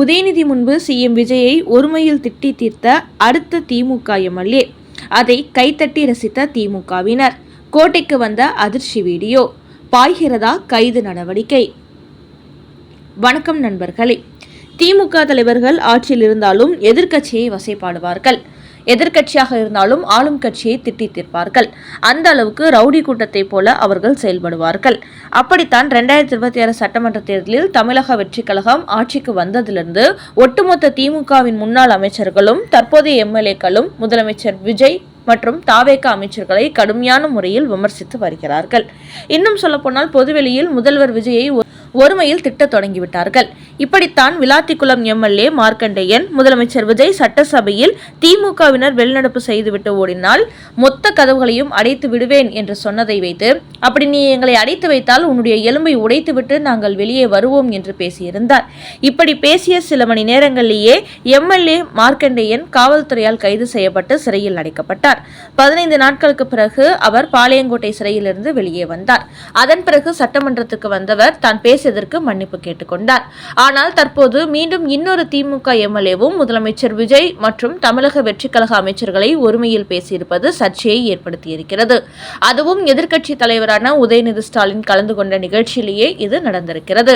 உதயநிதி முன்பு சிஎம் விஜயை ஒருமையில் திட்டி தீர்த்த அடுத்த திமுக எம்எல்ஏ. அதை கைத்தட்டி ரசித்த திமுகவினர். கோட்டைக்கு வந்த அதிர்ச்சி வீடியோ. பாய்கிறதா கைது நடவடிக்கை? வணக்கம் நண்பர்களே. திமுக தலைவர்கள் ஆட்சியில் இருந்தாலும் எதிர்க்கட்சியை வசைப்பாடுவார்கள். எதிர்க்கட்சியாக இருந்தாலும் ஆளும் கட்சியை திட்டி தீர்ப்பார்கள். அந்த அளவுக்கு ரவுடி கூட்டத்தை போல அவர்கள் செயல்படுவார்கள். அப்படித்தான் 2026 சட்டமன்ற தேர்தலில் தமிழக வெற்றி கழகம் ஆட்சிக்கு வந்ததிலிருந்து ஒட்டுமொத்த திமுகவின் முன்னாள் அமைச்சர்களும் தற்போதைய எம்எல்ஏக்களும் முதலமைச்சர் விஜய் மற்றும் தாவேகா அமைச்சர்களை கடுமையான முறையில் விமர்சித்து வருகிறார்கள். இன்னும் சொல்லப்போனால் பொதுவெளியில் முதல்வர் விஜயை ஒருமையில் திட்ட தொடங்கிவிட்டார்கள். இப்படித்தான் விளாத்திக்குளம் எம்எல்ஏ மார்க்கண்டேயன் முதலமைச்சர் விஜய் சட்டசபையில் திமுகவினர் வெளிநடப்பு செய்துவிட்டு ஓடினால் மொத்த கதவுகளையும் அடைத்து விடுவேன் என்று சொன்னதை வைத்து, அப்படி நீ எங்களை அடைத்து வைத்தால் உன்னுடைய எலும்பை உடைத்துவிட்டு நாங்கள் வெளியே வருவோம் என்று பேசியிருந்தார். இப்படி பேசிய சில மணி நேரங்களிலேயே எம்எல்ஏ மார்க்கண்டேயன் காவல்துறையால் கைது செய்யப்பட்டு சிறையில் அடைக்கப்பட்டார். 15 நாட்களுக்கு பிறகு அவர் பாளையங்கோட்டை சிறையிலிருந்து வெளியே வந்தார். அதன் பிறகு சட்டமன்றத்துக்கு வந்தவர் தான் பேசியதற்கு மன்னிப்பு கேட்டுக்கொண்டார். ஆனால் தற்போது மீண்டும் இன்னொரு திமுக எம்எல்ஏவும் முதலமைச்சர் விஜய் மற்றும் தமிழக வெற்றி கழக அமைச்சர்களை ஒருமையில் பேசியிருப்பது சர்ச்சையை ஏற்படுத்தியிருக்கிறது. அதுவும் எதிர்க்கட்சி தலைவரான உதயநிதி ஸ்டாலின் கலந்து கொண்ட நிகழ்ச்சியிலேயே இது நடந்திருக்கிறது.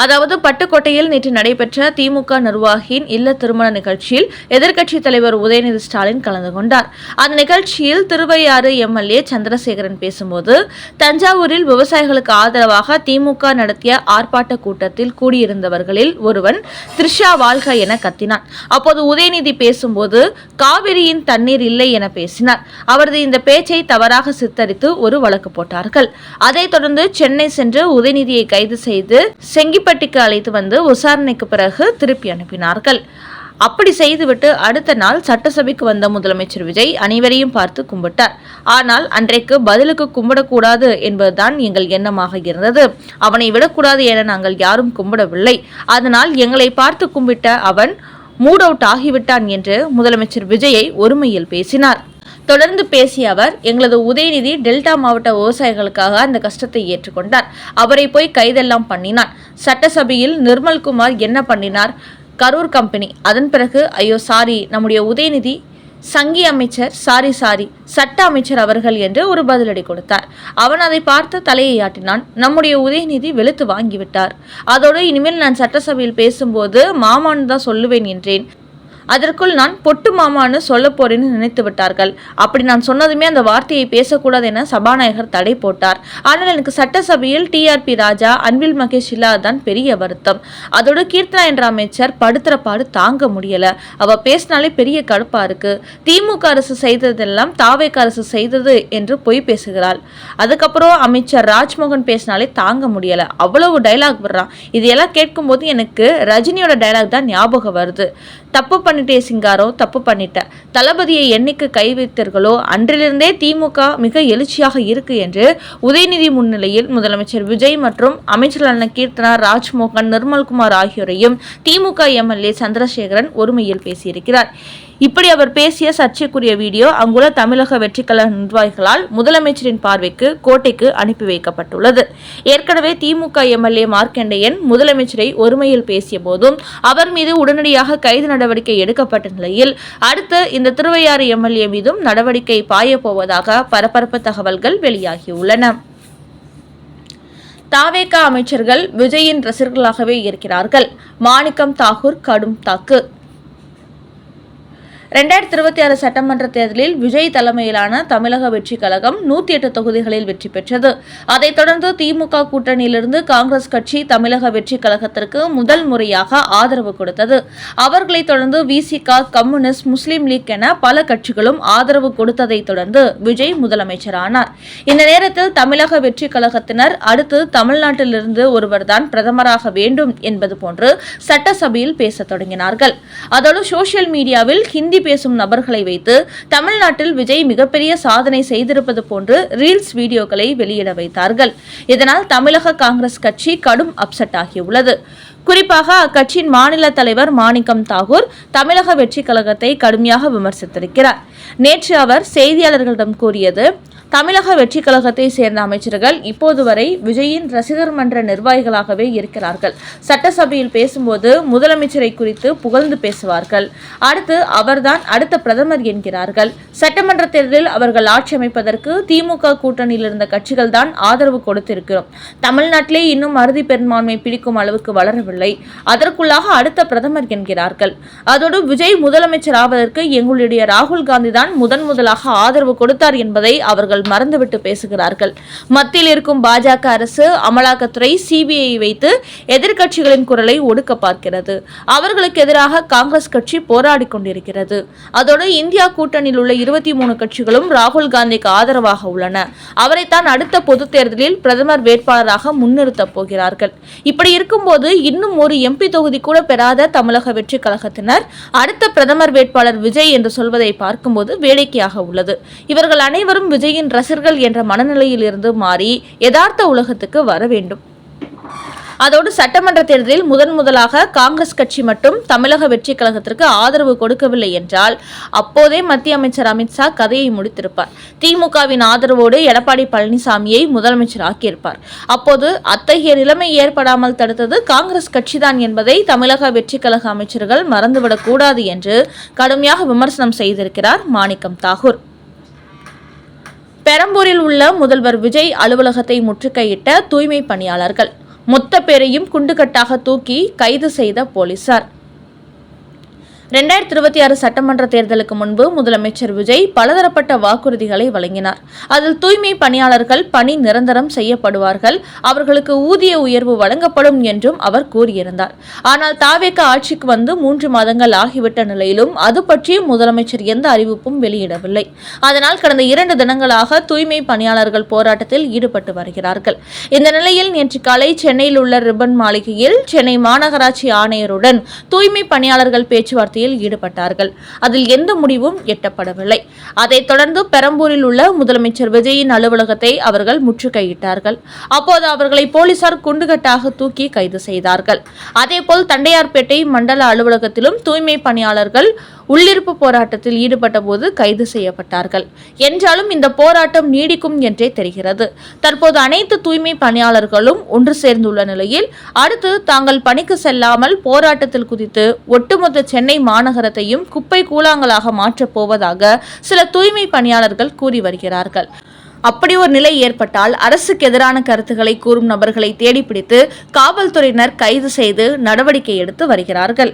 அதாவது பட்டுக்கோட்டையில் நேற்று நடைபெற்ற திமுக நிர்வாகியின் இல்ல திருமண நிகழ்ச்சியில் எதிர்க்கட்சி தலைவர் உதயநிதி ஸ்டாலின் கலந்து கொண்டார். அந்த நிகழ்ச்சியில் திருவையாறு எம்எல்ஏ சந்திரசேகரன் பேசும்போது, தஞ்சாவூரில் விவசாயிகளுக்கு ஆதரவாக திமுக நடத்திய ஆர்ப்பாட்ட கூட்டத்தில் கூடியிருந்தவர்களில் ஒருவன் த்ரிஷா வாழ்க என கத்தினான். அப்போது உதயநிதி பேசும்போது காவிரியின் தண்ணீர் இல்லை என பேசினார். அவரது இந்த பேச்சை தவறாக சித்தரித்து ஒரு வழக்கு போட்டார்கள். அதைத் தொடர்ந்து சென்னை சென்று உதயநிதியை கைது செய்து செங்கிப்பட்டிக்கு அழைத்து வந்து விசாரணைக்கு பிறகு திருப்பி அனுப்பினார்கள். அப்படி செய்துவிட்டு அடுத்த நாள் சட்டசபைக்கு வந்த முதலமைச்சர் விஜய் அனைவரையும் பார்த்து கும்பிட்டார். ஆனால் அன்றைக்கு பதிலுக்கு கும்பிடக்கூடாது என்பதுதான் எங்கள் எண்ணமாக இருந்தது. அவனை விடக்கூடாது என நாங்கள் யாரும் கும்பிடவில்லை. அதனால் எங்களை பார்த்து கும்பிட்ட அவன் மூட் அவுட் ஆகிவிட்டான் என்று முதலமைச்சர் விஜயை ஒருமையில் பேசினார். தொடர்ந்து பேசிய அவர், எங்களது உதயநிதி டெல்டா மாவட்ட விவசாயிகளுக்காக அந்த கஷ்டத்தை ஏற்றுக்கொண்டார். அவரை போய் கைதெல்லாம் பண்ணினான். சட்டசபையில் நிர்மல்குமார் என்ன பண்ணினார்? கரூர் கம்பெனி. அதன் பிறகு ஐயோ சாரி, நம்முடைய உதயநிதி சங்கி அமைச்சர் சாரி சட்ட அமைச்சர் அவர்கள் என்று ஒரு பதிலடி கொடுத்தார். அவன் அதை பார்த்து தலையை ஆட்டினான். நம்முடைய உதயநிதி வெளுத்து வாங்கிவிட்டார். அதோடு இனிமேல் நான் சட்டசபையில் பேசும்போது மாமான்னு தான் சொல்லுவேன் என்றேன். அதற்குள் நான் பொட்டு மாமான்னு சொல்ல போறேன்னு நினைத்து விட்டார்கள். அப்படி நான் சொன்னதுமே அந்த வார்த்தையை பேசக்கூடாது என சபாநாயகர் தடை போட்டார். ஆனால் எனக்கு சட்டசபையில் டிஆர்பி ராஜா, அன்பில் மகேஷ் இல்லாதான் பெரிய வருத்தம். அதோடு கீர்த்தனா என்ற அமைச்சர் படுத்துற பாடு தாங்க முடியல. அவ பேசினாலே பெரிய கடுப்பா இருக்கு. திமுக அரசு செய்ததெல்லாம் தாவேக அரசு செய்தது என்று பொய் பேசுகிறாள். அதுக்கப்புறம் அமைச்சர் ராஜ்மோகன் பேசினாலே தாங்க முடியல. அவ்வளவு டைலாக் விடுறான். இதையெல்லாம் கேட்கும் போது எனக்கு ரஜினியோட டைலாக் தான் ஞாபகம் வருது. தப்பு பண்ணிட்டே சிங்காரோ, தப்பு பண்ணிட்ட. தளபதியை என்னைக்கு கை வைத்தீர்களோ அன்றிலிருந்தே திமுக மிக எழுச்சியாக இருக்கு என்று உதயநிதி முன்னிலையில் முதலமைச்சர் விஜய் மற்றும் அமைச்சர்களான கீர்த்தனா, ராஜ்மோகன், நிர்மல்குமார் ஆகியோரையும் திமுக எம்எல்ஏ சந்திரசேகரன் ஒருமையில் பேசியிருக்கிறார். இப்படி அவர் பேசிய சர்ச்சைக்குரிய வீடியோ அங்குள்ள தமிழக வெற்றி கழக நிர்வாகிகளால் முதலமைச்சரின் பார்வைக்கு கோட்டைக்கு அனுப்பி வைக்கப்பட்டுள்ளது. ஏற்கனவே திமுக எம்எல்ஏ மார்க்கண்டேயன் முதலமைச்சரை ஒருமையில் பேசிய போதும் அவர் மீது உடனடியாக கைது நடவடிக்கை எடுக்கப்பட்ட நிலையில் அடுத்து இந்த திருவையாறு எம்எல்ஏ மீதும் நடவடிக்கை பாயப்போவதாக பரபரப்பு தகவல்கள் வெளியாகியுள்ளன. தாவேகா அமைச்சர்கள் விஜயின் ரசிகர்களாகவே இருக்கிறார்கள். மாணிக்கம் தாகூர் கடும் தாக்கு. 2026 சட்டமன்ற தேர்தலில் விஜய் தலைமையிலான தமிழக வெற்றி கழகம் 108 தொகுதிகளில் வெற்றி பெற்றது. அதைத் தொடர்ந்து திமுக கூட்டணியிலிருந்து காங்கிரஸ் கட்சி தமிழக வெற்றி கழகத்திற்கு முதல் முறையாக ஆதரவு கொடுத்தது. அவர்களைத் தொடர்ந்து விசிக, கம்யூனிஸ்ட், முஸ்லீம் லீக் என பல கட்சிகளும் ஆதரவு கொடுத்ததைத் தொடர்ந்து விஜய் முதலமைச்சரானார். இந்த நேரத்தில் தமிழக வெற்றி கழகத்தினர் அடுத்து தமிழ்நாட்டிலிருந்து ஒருவர்தான் பிரதமராக வேண்டும் என்பது போன்று சட்டசபையில் பேசத் தொடங்கினார்கள். அதோடு சோசியல் மீடியாவில் ஹிந்தி பேசும் நபர்களை வைத்து தமிழ்நாட்டில் விஜய் மிகப்பெரிய சாதனை செய்திருப்பது போன்று ரீல்ஸ் வீடியோக்களை வெளியிட வைத்தார்கள். இதனால் தமிழக காங்கிரஸ் கட்சி கடும் அப்செட் ஆகியுள்ளது. குறிப்பாக அக்கட்சியின் மாநில தலைவர் மாணிக்கம் தாகூர் தமிழக வெற்றி கழகத்தை கடுமையாக விமர்சித்திருக்கிறார். நேற்று அவர் செய்தியாளர்களிடம் கூறியது, தமிழக வெற்றி கழகத்தை சேர்ந்த அமைச்சர்கள் இப்போது வரை விஜயின் ரசிகர் மன்ற நிர்வாகிகளாகவே இருக்கிறார்கள். சட்டசபையில் பேசும்போது முதலமைச்சரை குறித்து புகழ்ந்து பேசுவார்கள். அடுத்து அவர்தான் அடுத்த பிரதமர் என்கிறார்கள். சட்டமன்ற தேர்தலில் அவர்கள் ஆட்சி அமைப்பதற்கு திமுக கூட்டணியில் இருந்த கட்சிகள் தான் ஆதரவு கொடுத்திருக்கிறோம். தமிழ்நாட்டிலே இன்னும் அறுதி பெரும்பான்மை பிடிக்கும் அளவுக்கு வளரவில்லை. அதற்குள்ளாக அடுத்த பிரதமர் என்கிறார்கள். அதோடு விஜய் முதலமைச்சர் ஆவதற்கு எங்களுடைய ராகுல் காந்தி தான் முதலாக ஆதரவு கொடுத்தார் என்பதை அவர்கள் மறந்துவிட்டு பேசுகிறார்கள். மத்தியில் இருக்கும் பாஜக அரசு அமலாக்கத்துறை சிபிஐ வைத்து எதிர்க்கட்சிகளின் குரலை ஒடுக்க பார்க்கிறது. அவர்களுக்கு எதிராக காங்கிரஸ் கட்சி போராடி கொண்டிருக்கிறது. அதோடு இந்தியா கூட்டணியில் உள்ள 23 கட்சிகளும் ராகுல் காந்திக்கு ஆதரவாக உள்ளன. அவரைத்தான் அடுத்த பொது தேர்தலில் பிரதமர் வேட்பாளராக முன்னிறுத்தப் போகிறார்கள். இப்படி இருக்கும்போது இன்னும் ஒரு எம்பி தொகுதி கூட பெறாத தமிழக வெற்றி கழகத்தினர் அடுத்த பிரதமர் வேட்பாளர் விஜய் என்று சொல்வதை பார்க்கும்போது வேடிக்கையாக உள்ளது. இவர்கள் அனைவரும் விஜயின் ரசிகர்கள் என்ற மனநிலையில் இருந்து மாறி யதார்த்த உலகத்துக்கு வர வேண்டும். அதோடு சட்டமன்ற தேர்தலில் முதலாக காங்கிரஸ் கட்சி மட்டும் தமிழக வெற்றி கழகத்திற்கு ஆதரவு கொடுக்கவில்லை என்றால் அப்போதே மத்திய அமைச்சர் அமித்ஷா கதையை முடித்திருப்பார். திமுகவின் ஆதரவோடு எடப்பாடி பழனிசாமியை முதலமைச்சர் ஆக்கியிருப்பார். அப்போது அத்தகைய நிலைமை ஏற்படாமல் தடுத்தது காங்கிரஸ் கட்சிதான் என்பதை தமிழக வெற்றி கழக அமைச்சர்கள் மறந்துவிடக் கூடாது என்று கடுமையாக விமர்சனம் செய்திருக்கிறார் மாணிக்கம் தாகூர். பெரம்பூரில் உள்ள முதல்வர் விஜய் அலுவலகத்தை முற்றுகையிட்ட தூய்மை பணியாளர்கள், மொத்த பேரையும் குண்டுகட்டாக தூக்கி கைது செய்த போலீசார். 2026 சட்டமன்ற தேர்தலுக்கு முன்பு முதலமைச்சர் விஜய் பலதரப்பட்ட வாக்குறுதிகளை வழங்கினார். அதில் தூய்மை பணியாளர்கள் பணி நிரந்தரம் செய்யப்படுவார்கள், அவர்களுக்கு ஊதிய உயர்வு வழங்கப்படும் என்றும் அவர் கூறியிருந்தார். ஆனால் தாவேக ஆட்சிக்கு வந்து 3 மாதங்கள் ஆகிவிட்ட நிலையிலும் அது பற்றி முதலமைச்சர் எந்த அறிவிப்பும் வெளியிடவில்லை. அதனால் கடந்த 2 தினங்களாக தூய்மை பணியாளர்கள் போராட்டத்தில் ஈடுபட்டு வருகிறார்கள். இந்த நிலையில் நேற்று காலை சென்னையில் உள்ள ரிப்பன் மாளிகையில் சென்னை மாநகராட்சி ஆணையருடன் தூய்மை பணியாளர்கள் பேச்சுவார்த்தை ஈடுபட்டார்கள். அதில் எந்த முடிவும் எட்டப்படவில்லை. அதைத் தொடர்ந்து பெரம்பூரில் உள்ள முதலமைச்சர் விஜயின் அலுவலகத்தை அவர்கள் முற்றுகையிட்டார்கள். அப்போது அவர்களை போலீசார் குண்டுகட்டாக தூக்கி கைது செய்தார்கள். அதேபோல் தண்டையார்பேட்டை மண்டல அலுவலகத்திலும் தூய்மை பணியாளர்கள் உள்ளிருப்பு போராட்டத்தில் ஈடுபட்ட போது கைது செய்யப்பட்டார்கள். என்றாலும் இந்த போராட்டம் நீடிக்கும் என்றே தெரிகிறது. தற்போது அனைத்து தூய்மை பணியாளர்களும் ஒன்று சேர்ந்துள்ள நிலையில் அடுத்து தாங்கள் பணிக்கு செல்லாமல் போராட்டத்தில் குதித்து ஒட்டுமொத்த சென்னை மாநகரத்தையும் குப்பை கூழாங்கலாக மாற்றப் போவதாக சில தூய்மை பணியாளர்கள் கூறி வருகிறார்கள். அப்படி ஒரு நிலை ஏற்பட்டால் அரசுக்கு எதிரான கருத்துக்களை கூறும் நபர்களை தேடிப்பிடித்து காவல்துறையினர் கைது செய்து நடவடிக்கை எடுத்து வருகிறார்கள்.